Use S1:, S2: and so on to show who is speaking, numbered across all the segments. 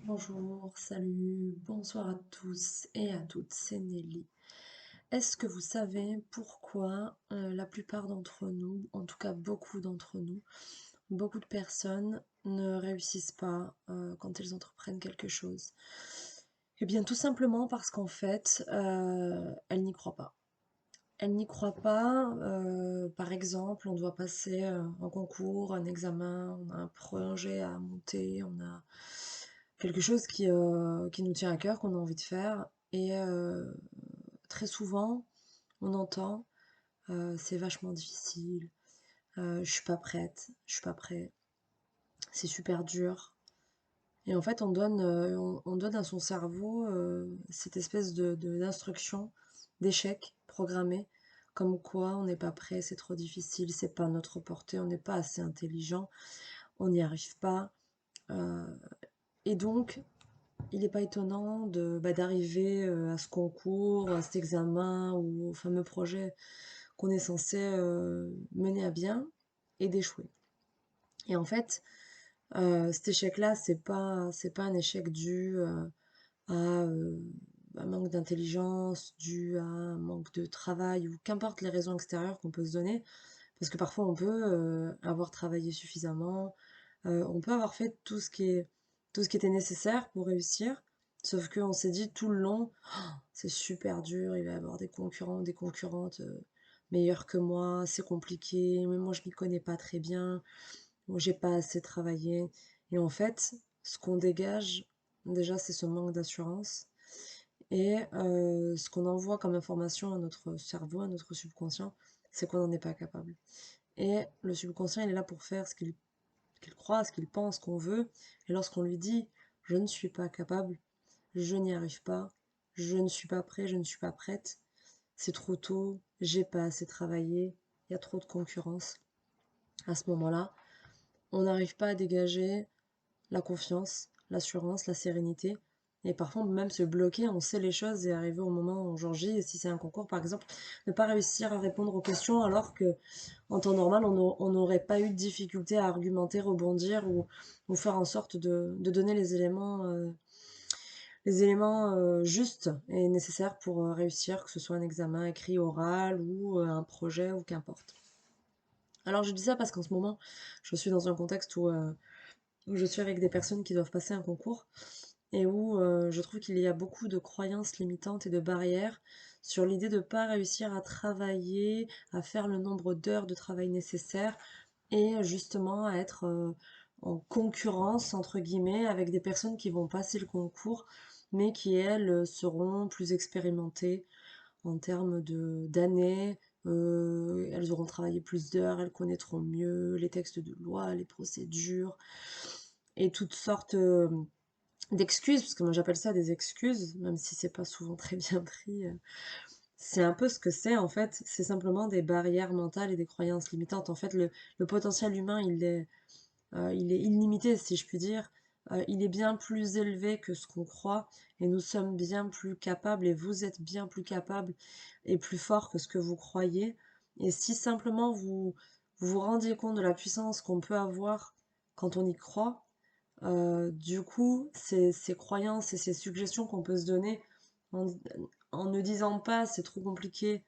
S1: Bonjour, salut, bonsoir à tous et à toutes, c'est Nelly. Est-ce que vous savez pourquoi la plupart d'entre nous, en tout cas beaucoup d'entre nous, beaucoup de personnes ne réussissent pas quand elles entreprennent quelque chose? Eh bien tout simplement parce qu'en fait, elles n'y croient pas. Elles n'y croient pas, par exemple, on doit passer un concours, un examen, on a un projet à monter, on a quelque chose qui nous tient à cœur, qu'on a envie de faire. Et très souvent, on entend c'est vachement difficile, je suis pas prête, je suis pas prêt, c'est super dur. Et en fait, on donne à son cerveau cette espèce d'instruction, d'échec programmé, comme quoi on n'est pas prêt, c'est trop difficile, c'est pas à notre portée, on n'est pas assez intelligent, on n'y arrive pas. euh, et donc, il n'est pas étonnant d'arriver à ce concours, à cet examen ou au fameux projet qu'on est censé mener à bien et d'échouer. Et en fait, cet échec-là, c'est pas un échec dû à un manque d'intelligence, dû à un manque de travail ou qu'importe les raisons extérieures qu'on peut se donner, parce que parfois on peut avoir travaillé suffisamment, on peut avoir fait tout ce qui était nécessaire pour réussir, sauf qu'on s'est dit tout le long, c'est super dur, il va y avoir des concurrents, des concurrentes meilleurs que moi, c'est compliqué, mais moi je m'y connais pas très bien, moi j'ai pas assez travaillé. Et en fait, ce qu'on dégage, déjà, c'est ce manque d'assurance. Et ce qu'on envoie comme information à notre cerveau, à notre subconscient, c'est qu'on n'en est pas capable. Et le subconscient, il est là pour faire qu'il croit, ce qu'il pense qu'on veut. Et lorsqu'on lui dit, je ne suis pas capable, je n'y arrive pas, je ne suis pas prêt, je ne suis pas prête, c'est trop tôt, j'ai pas assez travaillé, il y a trop de concurrence. À ce moment-là, on n'arrive pas à dégager la confiance, l'assurance, la sérénité. Et parfois, on peut même se bloquer, on sait les choses et arriver au moment où jour J, et si c'est un concours par exemple, ne pas réussir à répondre aux questions alors que en temps normal, on n'aurait pas eu de difficulté à argumenter, rebondir ou faire en sorte de donner les éléments justes et nécessaires pour réussir, que ce soit un examen écrit, oral ou un projet ou qu'importe. Alors je dis ça parce qu'en ce moment, je suis dans un contexte où je suis avec des personnes qui doivent passer un concours et où je trouve qu'il y a beaucoup de croyances limitantes et de barrières sur l'idée de ne pas réussir à travailler, à faire le nombre d'heures de travail nécessaires et justement à être en concurrence, entre guillemets, avec des personnes qui vont passer le concours, mais qui, elles, seront plus expérimentées en termes d'années. Elles auront travaillé plus d'heures, elles connaîtront mieux les textes de loi, les procédures et toutes sortes d'excuses, parce que moi j'appelle ça des excuses, même si c'est pas souvent très bien pris. C'est un peu ce que c'est en fait, c'est simplement des barrières mentales et des croyances limitantes. En fait, le potentiel humain, il est illimité, si je puis dire. Il est bien plus élevé que ce qu'on croit, et nous sommes bien plus capables, et vous êtes bien plus capables et plus fort que ce que vous croyez. Et si simplement vous vous rendiez compte de la puissance qu'on peut avoir quand on y croit, du coup, ces croyances et ces suggestions qu'on peut se donner en, en ne disant pas c'est trop compliqué,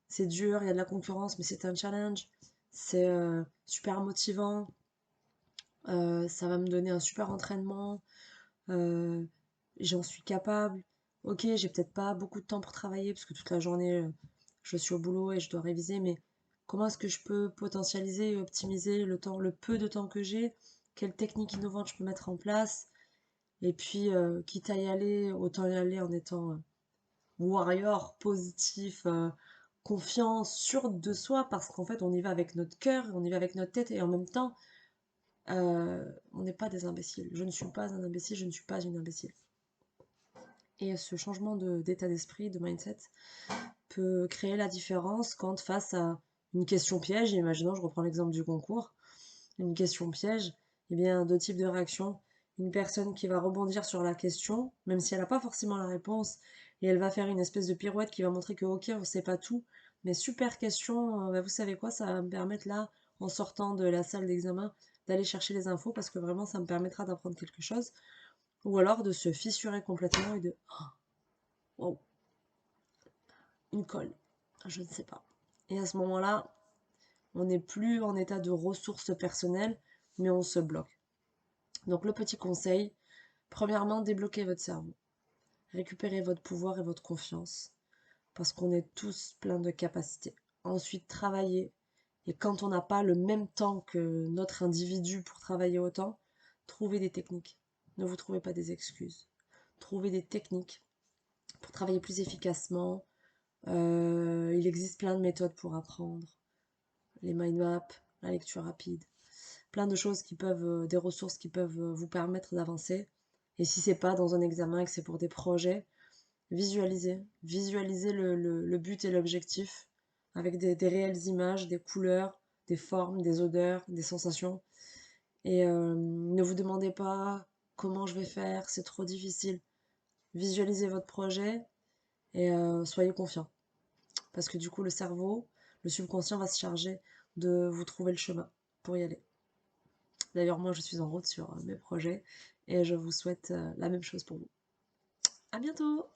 S1: c'est dur, il y a de la concurrence, mais c'est un challenge, c'est super motivant, ça va me donner un super entraînement, euh, j'en suis capable. Ok, j'ai peut-être pas beaucoup de temps pour travailler parce que toute la journée je suis au boulot et je dois réviser, mais comment est-ce que je peux potentialiser et optimiser le temps, le peu de temps que j'ai? Quelles techniques innovantes je peux mettre en place? Et puis, quitte à y aller, autant y aller en étant warrior, positif, confiant, sûr de soi, parce qu'en fait, on y va avec notre cœur, on y va avec notre tête, et en même temps, on n'est pas des imbéciles. Je ne suis pas un imbécile, je ne suis pas une imbécile. Et ce changement d'état d'esprit, de mindset, peut créer la différence quand face à une question piège, imaginons, je reprends l'exemple du concours, une question piège, eh bien, deux types de réactions. Une personne qui va rebondir sur la question, même si elle n'a pas forcément la réponse, et elle va faire une espèce de pirouette qui va montrer que, ok, on ne sait pas tout, mais super question, bah, vous savez quoi, ça va me permettre là, en sortant de la salle d'examen, d'aller chercher les infos, parce que vraiment, ça me permettra d'apprendre quelque chose. ou alors de se fissurer complètement et de wow, une colle, je ne sais pas. Et à ce moment-là, on n'est plus en état de ressources personnelles, mais on se bloque. Donc le petit conseil, premièrement, débloquez votre cerveau. Récupérez votre pouvoir et votre confiance, parce qu'on est tous pleins de capacités. Ensuite, travaillez. Et quand on n'a pas le même temps que notre individu pour travailler autant, trouvez des techniques. Ne vous trouvez pas des excuses. Trouvez des techniques pour travailler plus efficacement. Il existe plein de méthodes pour apprendre. Les mind maps, la lecture rapide. Plein de choses qui peuvent, des ressources qui peuvent vous permettre d'avancer. Et si c'est pas dans un examen et que c'est pour des projets, visualisez le but et l'objectif avec des réelles images, des couleurs, des formes, des odeurs, des sensations. Et ne vous demandez pas comment je vais faire, c'est trop difficile. Visualisez votre projet et soyez confiant. Parce que du coup, le cerveau, le subconscient va se charger de vous trouver le chemin pour y aller. D'ailleurs, moi, je suis en route sur mes projets et je vous souhaite la même chose pour vous. À bientôt!